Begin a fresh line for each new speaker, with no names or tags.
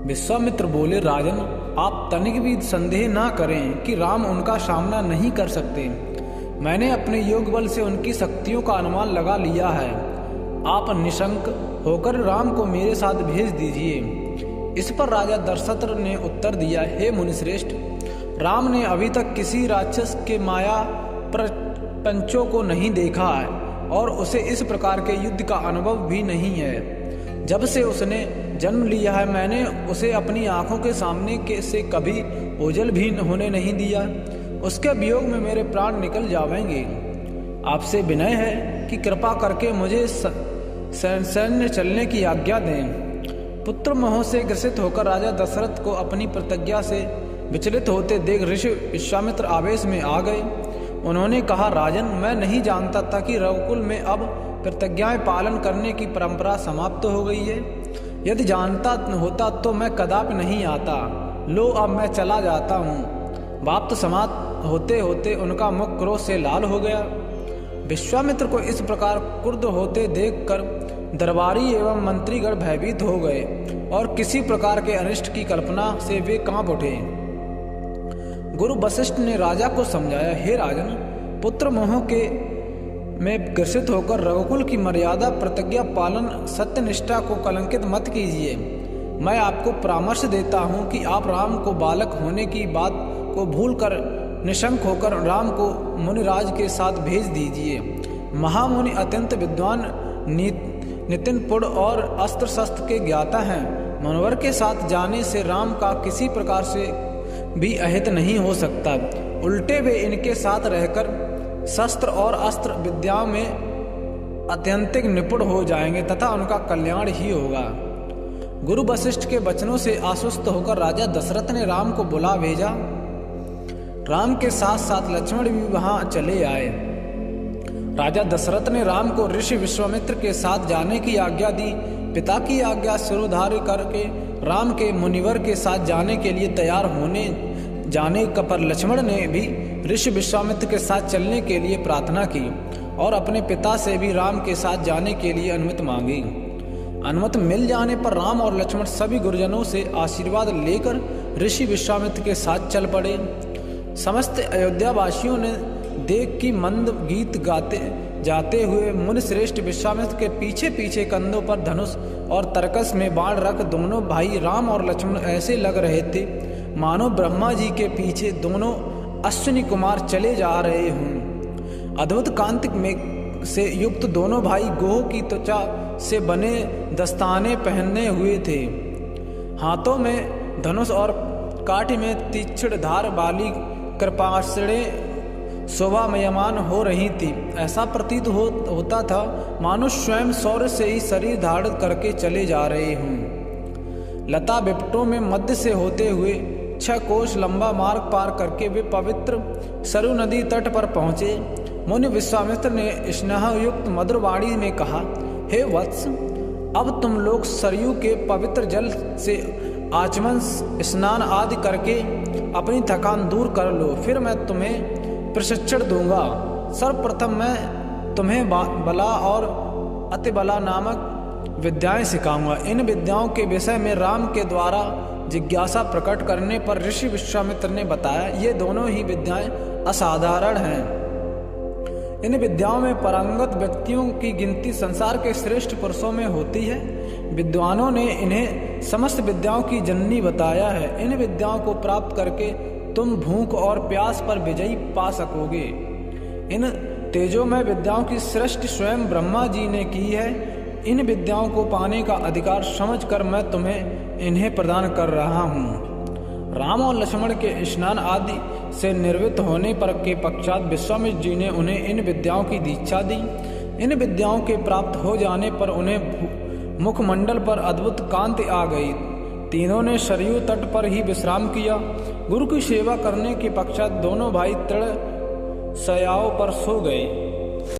विश्वामित्र बोले, राजन, आप तनिक भी संदेह ना करें कि राम उनका सामना नहीं कर सकते। मैंने अपने योग बल से उनकी शक्तियों का अनुमान लगा लिया है। आप निशंक होकर राम को मेरे साथ भेज दीजिए। इस पर राजा दशरथ ने उत्तर दिया, हे मुनिश्रेष्ठ, राम ने अभी तक किसी राक्षस के माया प्रपंचों को नहीं देखा है और उसे इस प्रकार के युद्ध का अनुभव भी नहीं है। जब से उसने जन्म लिया है मैंने उसे अपनी आंखों के सामने से कभी ओझल भी होने नहीं दिया। उसके वियोग में मेरे प्राण निकल जाएंगे। आपसे विनय है कि कृपा करके मुझे सैन्य चलने की आज्ञा दें। पुत्र मोह से ग्रसित होकर राजा दशरथ को अपनी प्रतिज्ञा से विचलित होते देख ऋषि विश्वामित्र आवेश में आ गए। उन्होंने कहा, राजन, मैं नहीं जानता था कि रघुकुल में अब प्रतिज्ञाएं पालन करने की परंपरा समाप्त हो गई है। यदि जानता होता तो मैं कदापि नहीं आता। लो, अब मैं चला जाता हूँ। बात समाप्त होते होते उनका मुख क्रोध से लाल हो गया। विश्वामित्र को इस प्रकार क्रुद्ध होते देखकर दरबारी एवं मंत्रीगण भयभीत हो गए और किसी प्रकार के अनिष्ट की कल्पना से वे कांप उठे। गुरु वशिष्ठ ने राजा को समझाया, हे राजन, पुत्र मोह के में ग्रसित होकर रघुकुल की मर्यादा, प्रतिज्ञा पालन, सत्यनिष्ठा को कलंकित मत कीजिए। मैं आपको परामर्श देता हूँ कि आप राम को बालक होने की बात को भूलकर निशंक होकर राम को मुनिराज के साथ भेज दीजिए। महामुनि अत्यंत विद्वान, नितिन और अस्त्र शस्त्र के ज्ञाता हैं। मनोवर के साथ जाने से राम का किसी प्रकार से भी अहित नहीं हो सकता। उल्टे वे इनके साथ रहकर शस्त्र और अस्त्र विद्याओं में अत्यंतिक निपुण हो जाएंगे तथा उनका कल्याण ही होगा। गुरु वशिष्ठ के वचनों से आश्वस्त होकर राजा दशरथ ने राम को बुला भेजा। राम के साथ साथ लक्ष्मण भी वहां चले आए। राजा दशरथ ने राम को ऋषि विश्वामित्र के साथ जाने की आज्ञा दी। पिता की आज्ञा सिरोधार्य करके राम के मुनिवर के साथ जाने के लिए तैयार जाने पर लक्ष्मण ने भी ऋषि विश्वामित्र के साथ चलने के लिए प्रार्थना की और अपने पिता से भी राम के साथ जाने के लिए अनुमति मांगी। अनुमति मिल जाने पर राम और लक्ष्मण सभी गुरुजनों से आशीर्वाद लेकर ऋषि विश्वामित्र के साथ चल पड़े। समस्त अयोध्यावासियों ने देख की मंद गीत गाते जाते हुए मुनि श्रेष्ठ विश्वामित्र के पीछे पीछे कंधों पर धनुष और तरकस में बाण रख दोनों भाई राम और लक्ष्मण ऐसे लग रहे थे मानो ब्रह्मा जी के पीछे दोनों अश्विनी कुमार चले जा रहे हों। अद्भुत कांति में से युक्त दोनों भाई गोह की त्वचा से बने दस्ताने पहने हुए थे। हाथों में धनुष और काठी में तीक्ष्ण धार वाली कृपाश्रेणी शोभामयमान हो रही थी। ऐसा प्रतीत होता था मानो स्वयं शौर्य से ही शरीर धारण करके चले जा रहे हों। लता बिपटों में मध्य से होते हुए 6 कोस लंबा मार्ग पार करके वे पवित्र सरयू नदी तट पर पहुंचे। मुनि विश्वामित्र ने स्नेहयुक्त मधुर वाणी में कहा, हे वत्स, अब तुम लोग सरयू के पवित्र जल से आचमन स्नान आदि करके अपनी थकान दूर कर लो, फिर मैं तुम्हें प्रशिक्षण दूंगा। सर्वप्रथम मैं तुम्हें बला और अतिबला नामक विद्याएं सिखाऊंगा। इन विद्याओं के विषय में राम के द्वारा जिज्ञासा प्रकट करने पर ऋषि विश्वामित्र ने बताया, ये दोनों ही विद्याएं असाधारण हैं। इन विद्याओं में पारंगत व्यक्तियों की गिनती संसार के श्रेष्ठ पुरुषों में होती है। विद्वानों ने इन्हें समस्त विद्याओं की जननी बताया है। इन विद्याओं को प्राप्त करके तुम भूख और प्यास पर विजयी पा सकोगे। इन तेजोमय विद्याओं की सृष्टि स्वयं ब्रह्मा जी ने की है। इन विद्याओं को पाने का अधिकार समझकर मैं तुम्हें इन्हें प्रदान कर रहा हूँ। राम और लक्ष्मण के स्नान आदि से निर्वृत्त होने पर के पश्चात विश्वामित्र जी ने उन्हें इन विद्याओं की दीक्षा दी। इन विद्याओं के प्राप्त हो जाने पर उन्हें मुखमंडल पर अद्भुत कांति आ गई। तीनों ने सरयू तट पर ही विश्राम किया। गुरु की सेवा करने के पश्चात दोनों भाई तृण शय्याओं पर सो गए।